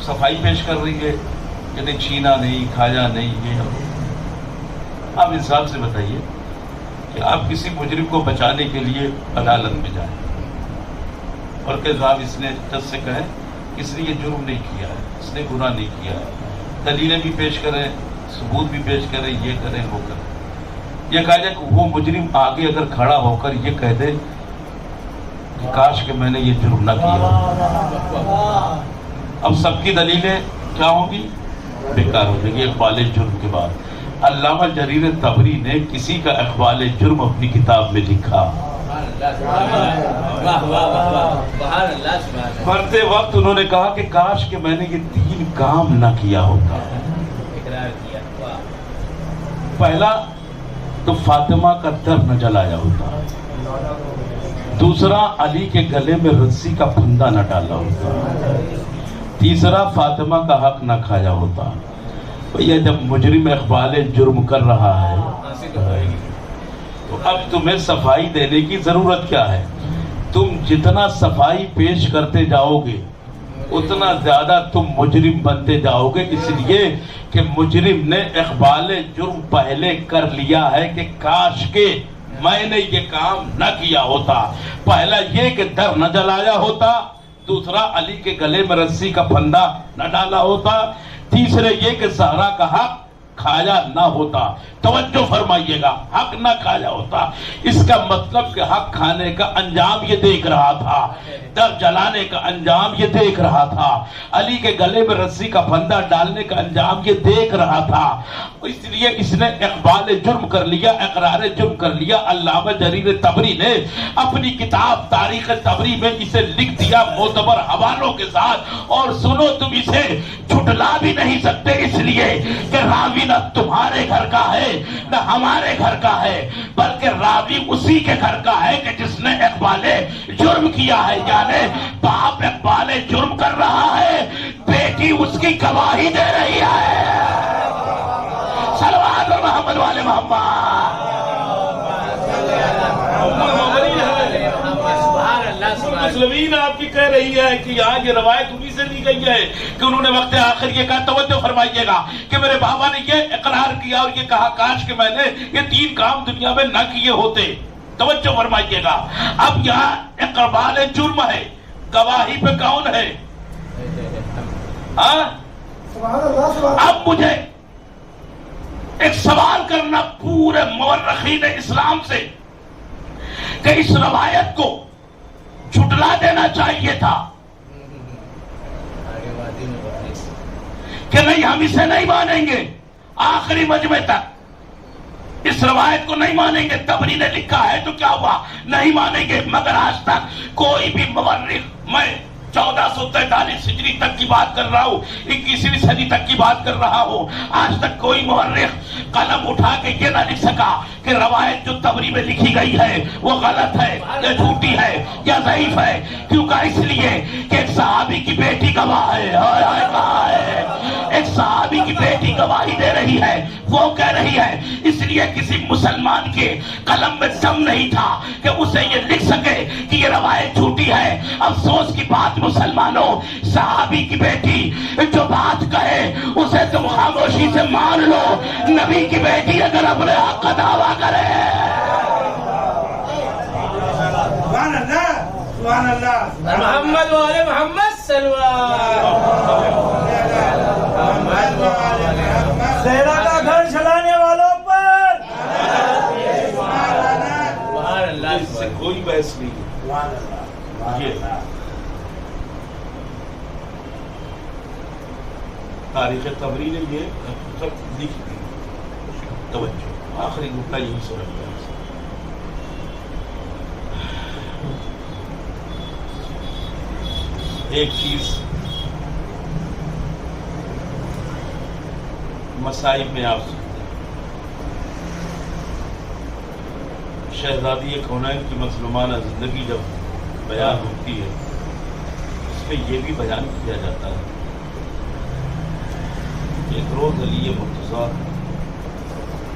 صفائی پیش کر رہی ہے کہ نہیں، چھینا نہیں، کھایا نہیں، یہ۔ آپ انصاف سے بتائیے کہ آپ کسی مجرم کو بچانے کے لیے عدالت میں جائیں، اور کہ صاحب اس نے جج سے کہیں اس نے یہ جرم نہیں کیا ہے، اس نے گناہ نہیں کیا ہے، دلیلیں بھی پیش کریں، ثبوت بھی پیش کریں، یہ کریں وہ کریں. یہ کہا جائے کہ وہ مجرم آگے اگر کھڑا ہو کر یہ کہہ دے کہ کاش کہ میں نے یہ جرم نہ کیا، اب سب کی دلیلیں کیا ہوں گی؟ بیکار ہو جائیں گی. اقبال جرم کے بعد علامہ جریر طبری نے کسی کا اقبال جرم اپنی کتاب میں لکھا. مرتے وقت انہوں نے کہا کہ کاش کہ میں نے یہ 3 کام نہ کیا ہوتا. پہلا تو فاطمہ کا در نہ جلایا ہوتا، دوسرا علی کے گلے میں رسی کا پھندا نہ ڈالا ہوتا، تیسرا فاطمہ کا حق نہ کھایا ہوتا. بھیا جب مجرم اقبال جرم کر رہا ہے تو اب تمہیں صفائی دینے کی ضرورت کیا ہے؟ تم جتنا صفائی پیش کرتے جاؤ گے اتنا زیادہ تم مجرم بنتے جاؤ گے، اس لیے کہ مجرم نے اقبال جرم پہلے کر لیا ہے کہ کاش کے میں نے یہ کام نہ کیا ہوتا. پہلا یہ کہ در نہ جلایا ہوتا، دوسرا علی کے گلے میں رسی کا پھندا نہ ڈالا ہوتا، تیسرے یہ کہ زہرا کا حق کھایا نہ ہوتا. توجہ فرمائیے گا، حق نہ کھایا ہوتا، اس کا مطلب کہ حق کھانے کا انجام یہ دیکھ رہا تھا، در جلانے کا انجام یہ دیکھ رہا تھا، علی کے گلے میں رسی کا پھندا ڈالنے کا انجام یہ دیکھ رہا تھا. اس لیے اس نے اقبال جرم کر لیا، اقرار جرم کر لیا. علامہ جریر طبری نے اپنی کتاب تاریخ طبری میں اسے لکھ دیا معتبر حوالوں کے ساتھ. اور سنو، تم اسے جھٹلا بھی نہیں سکتے، اس لیے کہ راوی نہ تمہارے گھر کا ہے نہ ہمارے گھر کا ہے، بلکہ راوی اسی کے گھر کا ہے کہ جس نے اقبال جرم کیا ہے. یعنی باپ اقبال جرم کر رہا ہے، بیٹی اس کی گواہی دے رہی ہے. صلوات محمد والے محمد. مسلمین آپ کی کہہ رہی ہے کہ یہاں یہ روایت انہی سے لی گئی ہے کہ انہوں نے وقت آخر یہ کہا. توجہ فرمائیے گا کہ میرے بابا نے یہ اقرار کیا اور یہ کہا کاش کہ میں نے یہ 3 کام دنیا میں نہ کیے ہوتے. توجہ فرمائیے گا. اب یہاں اقبال جرم ہے، گواہی پہ کون ہے؟ اب مجھے ایک سوال کرنا پورے مورخین اسلام سے کہ اس روایت کو جھٹلا دینا چاہیے تھا کہ نہیں، ہم اسے نہیں مانیں گے آخری مجمع تک، اس روایت کو نہیں مانیں گے. طبری نے لکھا ہے تو کیا ہوا؟ نہیں مانیں گے. مگر آج تک کوئی بھی مورخ، میں 1443 ہجری تک کی بات کر رہا ہوں، 21ویں صدی تک کی بات کر رہا ہوں، آج تک کوئی مورخ قلم اٹھا کے یہ نہ لکھ سکا کہ روایت جو طبری میں لکھی گئی ہے وہ غلط ہے یا جھوٹی ہے یا ضعیف ہے. کیوں کہا؟ اس لیے کہ ایک صحابی کی بیٹی گواہ ہے. کہا ہے ایک صحابی کی بیٹی گواہی دے رہی ہے، وہ کہہ رہی ہے. اس لیے کسی مسلمان کے قلم میں دم نہیں تھا کہ اسے یہ لکھ سکے کہ یہ روایت جھوٹی ہے. افسوس کی بات مسلمانوں، صحابی کی بیٹی جو بات کہے اسے تم خاموشی سے مان لو. نبی کی بیٹی اگر اپنے حق کا دعویٰ کرے، سبحان اللہ، سبحان اللہ، محمد والے محمد زہرا کا گھر چلانے والوں پر اس سے کوئی بحث نہیں ہے. یہ تاریخ طبری نے یہ سب لکھ دی. توجہ، آخری نقطہ یہی سمجھ گیا. ایک چیز مصائب میں آپ سنتے ہیں، شہزادی کونین کی مظلومانہ زندگی جب بیان ہوتی ہے اس پہ یہ بھی بیان کیا جاتا ہے. ایک روز علی مرتضیٰ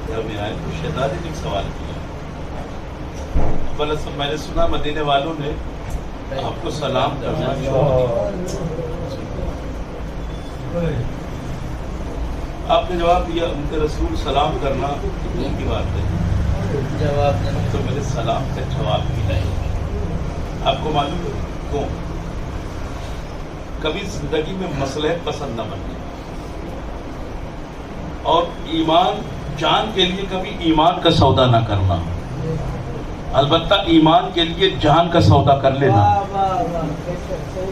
گھر میں آئے تو شہزادی نے ایک سوال کیا. بلکہ میں نے سنا مدینے والوں نے آپ کو سلام کرنا چھوڑ دیا. آپ نے جواب دیا ان کے رسول سلام کرنا ان کی بات ہے، جواب تو میرے سلام کا جواب بھی نہیں. آپ کو معلوم ہے کو کبھی زندگی میں مصلحت پسند نہ بننا، اور ایمان جان کے لیے کبھی ایمان کا سودا نہ کرنا، البتہ ایمان کے لیے جان کا سودا کر لینا،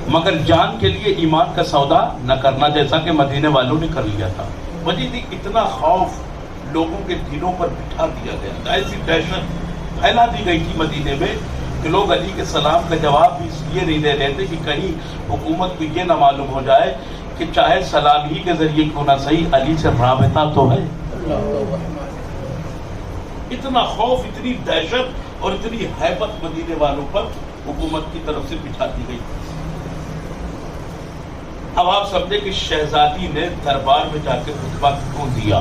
مگر جان کے لیے ایمان کا سودا نہ کرنا، جیسا کہ مدینے والوں نے کر لیا تھا۔ وجہ تھی اتنا خوف لوگوں کے دلوں پر بٹھا دیا گیا تھا، ایسی دہشت پھیلا دی گئی تھی مدینے میں کہ لوگ علی کے سلام کا جواب بھی اس لیے نہیں دے رہے تھے کہ کہیں حکومت کو یہ نہ معلوم ہو جائے کہ چاہے سلام ہی کے ذریعے کیوں نہ صحیح علی سے رابطہ تو ہے۔ اتنا خوف، اتنی دہشت اور اتنی ہیبت مدینے والوں پر حکومت کی طرف سے بٹھا دی گئی۔ اب آپ سمجھے کہ شہزادی نے دربار میں جا کے خطبہ کیوں دیا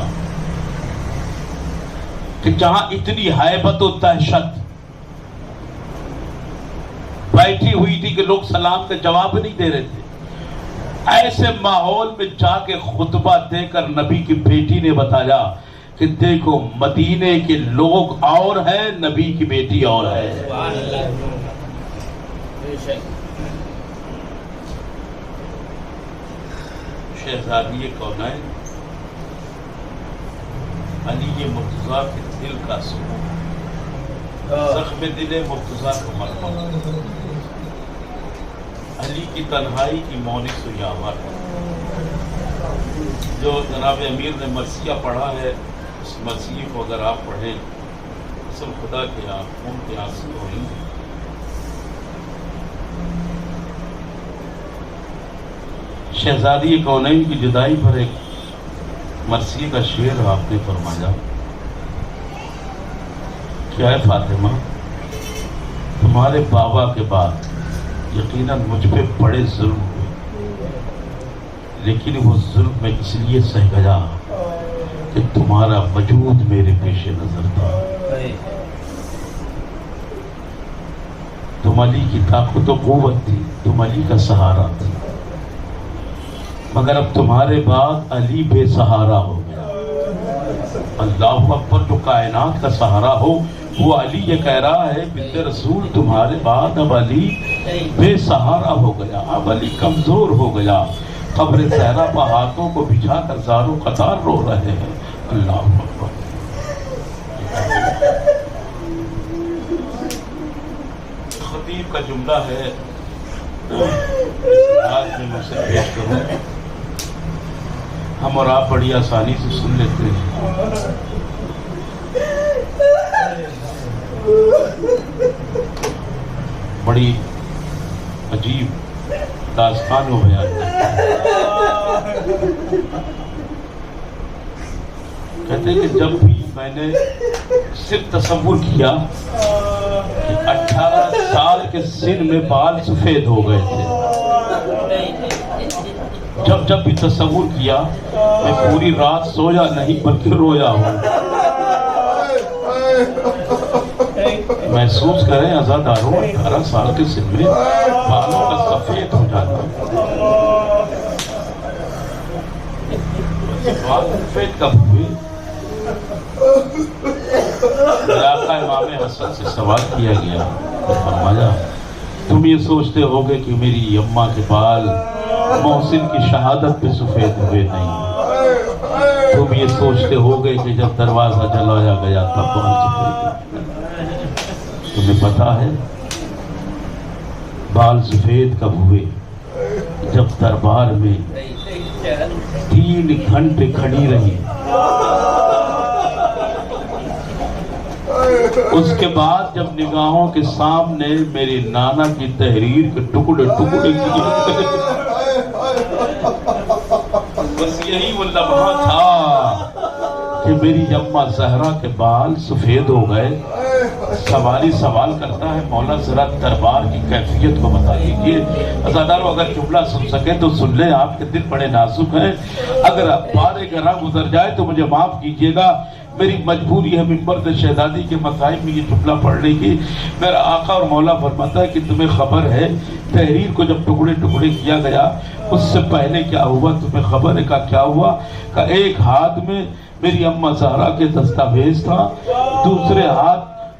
کہ جہاں اتنی ہیبت و دہشت بیٹھی ہوئی تھی کہ لوگ سلام کا جواب نہیں دے رہے تھے، ایسے ماحول میں جا کے خطبہ دے کر نبی کی بیٹی نے بتایا کہ دیکھو مدینے کے لوگ اور ہیں، نبی کی بیٹی اور ہے۔ شہزادی کونین علی مرتضیٰ کے دل کا سکون، زخم دل مرتضیٰ کا مرہم، علی کی تنہائی کی مونس و یاور۔ جو جناب امیر نے مرثیہ پڑھا ہے، اس مرثیے کو اگر آپ پڑھیں، قسم خدا کے خون کے آنسو ہوئیں۔ شہزادی کونین کی جدائی پر ایک مرثیے کا شعر آپ نے فرمایا، کیا ہے فاطمہ، تمہارے بابا کے بعد یقیناً مجھ پہ بڑے ظلم ہوئے، لیکن وہ ظلم میں اس لیے سہ گیا کہ تمہارا وجود میرے پیش نظر تھا، تم علی کی طاقت و قوت تھی، تم علی کا سہارا تھی، مگر اب تمہارے بعد علی بے سہارا ہو گیا۔ اللہ اکبر، جو کائنات کا سہارا ہو وہ علی یہ کہہ رہا ہے بنت رسول تمہارے بعد اب علی بے سہارا ہو گیا، اب علی کمزور ہو گیا، قبر صحرا پر ہاتھوں کو بچھا کر زاروں قطار رو رہے ہیں۔ اللہ اکبر۔ خطیب کا جملہ ہے، آج میں مجھ سے پیش کروں، ہم اور آپ بڑی آسانی سے سن لیتے ہیں، بڑی عجیب داستان و بیان ہے۔ کہتے ہیں کہ جب بھی میں نے صرف تصور کیا کہ 18 سال کے سن میں بال سفید ہو گئے تھے، جب بھی تصور کیا میں پوری رات سویا نہیں بلکہ رویا ہوں۔ محسوس کریں عزاداروں، 18 سال کے سن میں بالوں کا سفید ہو جانا، بال سفید کب ہوئے؟ علاقہ امام حسن سے سوال کیا گیا، فرمایا تم یہ سوچتے ہوگے کہ میری اماں کے بال محسن کی شہادت پہ سفید ہوئے نہیں، تم یہ سوچتے ہوگے کہ جب دروازہ جلایا گیا تب بال سفید ہوئے۔ تمہیں پتا ہے بال سفید کب ہوئے؟ جب دربار میں 3 گھنٹے کھڑی رہی، اس کے بعد جب نگاہوں کے سامنے میری نانا کی تحریر کے ٹکڑے ٹکڑے کیے، بس یہی وہ لمحہ تھا کہ میری اماں زہرا کے بال سفید ہو گئے۔ سوالی سوال کرتا ہے مولا ذرا دربار کی کیفیت کو بتا دیجیے۔ عزادارو اگر جملہ سن سکے تو سن لیں، آپ کے دل بڑے نازک ہیں، اگر پارے کا راہ گزر جائے تو مجھے معاف کیجیے گا، میری مجبوری ہے منبر شہزادی کے مسائل میں یہ جملہ پڑھنے کی۔ میرا آقا اور مولا فرماتا ہے کہ تمہیں خبر ہے تحریر کو جب ٹکڑے ٹکڑے کیا گیا اس سے پہلے کیا ہوا؟ تمہیں خبر ہے کہ کیا ہوا؟ کہ ایک ہاتھ میں میری اماں زہرا کے دستاویز تھا، دوسرے ہاتھ